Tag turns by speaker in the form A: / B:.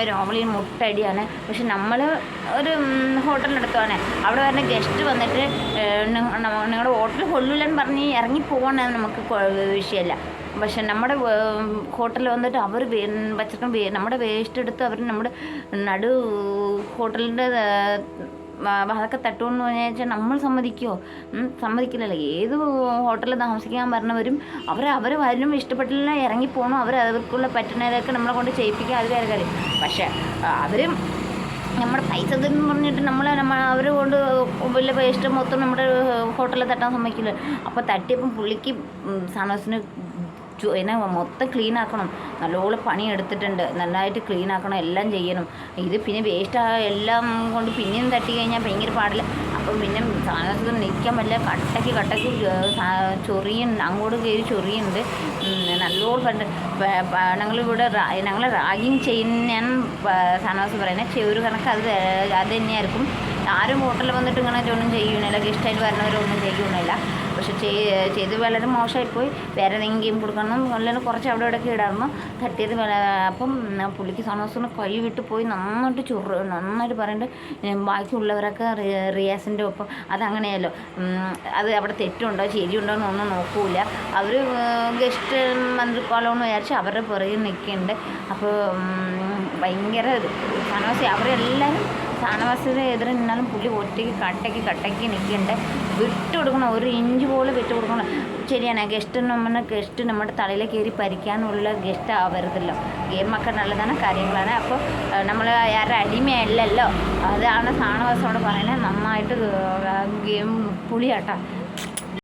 A: രാവിലെ മുട്ടടിയാണ്. പക്ഷെ നമ്മൾ ഒരു ഹോട്ടലിനടുത്താണ്, അവിടെ വരുന്ന ഗസ്റ്റ് വന്നിട്ട് നിങ്ങളുടെ ഹോട്ടൽ കൊള്ളില്ലെന്ന് പറഞ്ഞ് ഇറങ്ങി പോകണമെന്ന് നമുക്ക് വിഷയമല്ല. പക്ഷെ നമ്മുടെ ഹോട്ടലിൽ വന്നിട്ട് അവർ വച്ചിട്ടും നമ്മുടെ വേസ്റ്റ് എടുത്ത് അവർ നമ്മുടെ ഹോട്ടലിൻ്റെ അതൊക്കെ തട്ടുമെന്ന് വെച്ചാൽ നമ്മൾ സമ്മതിക്കുമോ? സമ്മതിക്കില്ലല്ലോ. ഏത് ഹോട്ടലിൽ താമസിക്കാൻ പറഞ്ഞവരും അവർ വരും ഇഷ്ടപ്പെട്ടില്ല ഇറങ്ങിപ്പോകണം. അവർക്കുള്ള പറ്റുന്നതൊക്കെ നമ്മളെ കൊണ്ട് ചെയ്യിപ്പിക്കുക, അത് വേറെ കാര്യം. പക്ഷേ അവരും നമ്മുടെ പൈസ തരുന്നു പറഞ്ഞിട്ട് അവർ കൊണ്ട് വലിയ വേസ്റ്റ് മൊത്തം നമ്മുടെ ഹോട്ടലിൽ തട്ടാൻ സമ്മതിക്കില്ല. അപ്പോൾ തട്ടിയപ്പം പുള്ളിക്ക് സാനോസിന് എന്നെ മൊത്തം ക്ലീൻ ആക്കണം. നല്ലോണം പണി എടുത്തിട്ടുണ്ട്, നല്ലതായിട്ട് ക്ലീൻ ആക്കണം, എല്ലാം ചെയ്യണം. ഇത് പിന്നെ വേസ്റ്റ് എല്ലാം കൊണ്ട് പിന്നെയും തട്ടി കഴിഞ്ഞാൽ ഭയങ്കര പാടില്ല. അപ്പം പിന്നെ സാധനത്തിൽ നിൽക്കാൻ പറ്റില്ല. കട്ടയ്ക്ക് ചൊറിയുണ്ട്, അങ്ങോട്ട് കയറി ചൊറിയുണ്ട്. നല്ലോണം ഞങ്ങളിവിടെ ഞങ്ങളെ റാഗിങ് ചെയ്യുന്ന സാനവാസ് പറയുന്നത് ചെവര് കണക്ക് അത് തന്നെയായിരിക്കും. ആരും ഹോട്ടലിൽ വന്നിട്ട് ഇങ്ങനെ ഒന്നും ചെയ്യണില്ല, ഗസ്റ്റായിട്ട് വരുന്നവരൊന്നും ചെയ്യണില്ല. പക്ഷെ ചെയ്ത് വളരെ മോശമായിപ്പോയി. വേറെ എന്തെങ്കിലും കൊടുക്കണം, അല്ലെങ്കിൽ കുറച്ച് അവിടെ ഇവിടെയൊക്കെ ഇടായിരുന്നു. തട്ടിയത് അപ്പം പുള്ളിക്ക് സാനവാസിന് കൈ വിട്ട് പോയി. നന്നായിട്ട് പറയുന്നുണ്ട്. ബാക്കിയുള്ളവരൊക്കെ റിയാസിൻ്റെ ഒപ്പം അതങ്ങനെയല്ലോ, അത് അവിടെ തെറ്റുണ്ടോ ശരിയുണ്ടോ എന്നൊന്നും നോക്കൂല. അവർ ഗസ്റ്റ് മന്ത്രിക്കാലോന്ന് വിചാരിച്ച് അവരുടെ പുറകിൽ നിൽക്കുന്നുണ്ട്. അപ്പോൾ ഭയങ്കര അവരെല്ലാവരും ഷാനവാസിൻ്റെ എതിരെ നിന്നാലും പുള്ളി ഒറ്റയ്ക്ക് കട്ടയ്ക്ക് നിൽക്കണ്ടേ. വിട്ട് കൊടുക്കണം, ഒരു ഇഞ്ച് പോലും വിട്ട് കൊടുക്കണം. ശരിയാണ്, ഗസ്റ്റ് നമ്മുടെ തലയിൽ കയറി പരിക്കാനുള്ള ഗസ്റ്റ് ആവരുതല്ലോ. ഗെയിമൊക്കെ നല്ലതാണ്, കാര്യങ്ങളാണ്. അപ്പോൾ നമ്മൾ ആരുടെ അടിമയല്ലല്ലോ. അതാണ് ഷാനവാസോട് പറയുന്നത്. നന്നായിട്ട് ഗെയിം പുളിയാട്ടോ.